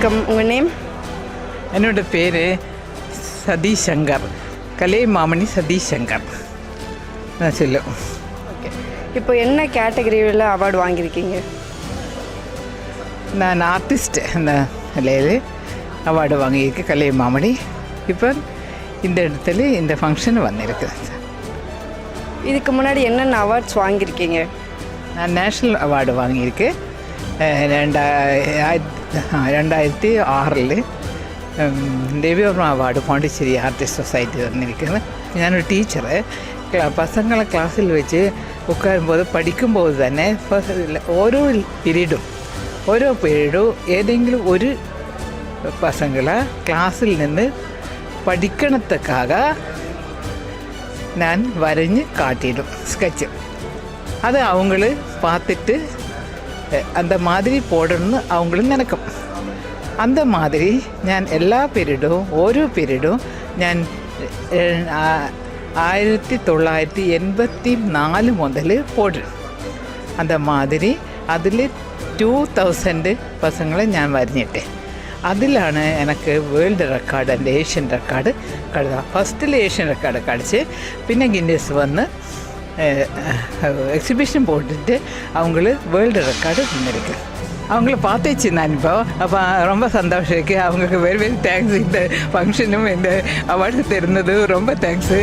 வணக்கம், உங்கள் நேம்? என்னோட பேர் சதீஷ் சங்கர், கலைமாமணி சதீஷ் சங்கர் நான் சொல்லும். ஓகே, இப்போ என்ன கேட்டகரியில் அவார்டு வாங்கியிருக்கீங்க? நான் ஆர்டிஸ்ட் அந்த நிலையில் அவார்டு வாங்கியிருக்கேன், கலைமாமணி. இப்போ இந்த இடத்துல இந்த ஃபங்க்ஷன் வந்திருக்கு. இதுக்கு முன்னாடி என்னென்ன அவார்ட்ஸ் வாங்கியிருக்கீங்க? நான் நேஷ்னல் அவார்டு வாங்கியிருக்கேன் 2006 Ravi Varma award Pondicherry artist society തന്നിരിക്കുന്നത്. ഞാനൊരു ടീച്ചറ്. പസങ്ങളെ ക്ലാസ്സിൽ വെച്ച് ഉட்காരുമ്പോൾ പഠിക്കുമ്പോൾ തന്നെ ഓരോ പീരീഡും ഏതെങ്കിലും ഒരു പസങ്ങളെ ക്ലാസ്സിൽ നിന്ന് പഠിക്കണത്തക്കാക ഞാൻ വരഞ്ഞ് കാട്ടിയിടും സ്കെച്ച്. அது அவங்கள பார்த்துட்டு அந்த மாதிரி போடணும்னு அவங்களும் நினைக்கும். அந்த மாதிரி ഞാൻ എല്ലാ പീരീഡും ഓരോ പീരീഡും ഞാൻ 1984 മുതൽ போடுறேன். அந்த மாதிரி അതിൽ 2000 പസങ്ങളെ ഞാൻ വരഞ്ഞിട്ടേ. അതിലാണ് എനിക്ക് world record and Asian record കഴുതാം. ഫസ്റ്റിൽ ഏഷ്യൻ റെക്കോർഡ് കടിച്ച് പിന്നെ ഗിന്നസ് വന്ന് எக்ஸிபிஷன் போட்டுட்டு அவங்கள வேர்ல்டு ரெக்கார்டு பண்ணிருக்கு. அவங்கள பார்த்துச்சு நான் இப்போ. அப்போ ரொம்ப சந்தோஷம் இருக்குது. அவங்களுக்கு வெரி வெரி தேங்க்ஸ். இந்த ஃபங்க்ஷனும் இந்த அவார்டு தெரிந்தது ரொம்ப தேங்க்ஸு.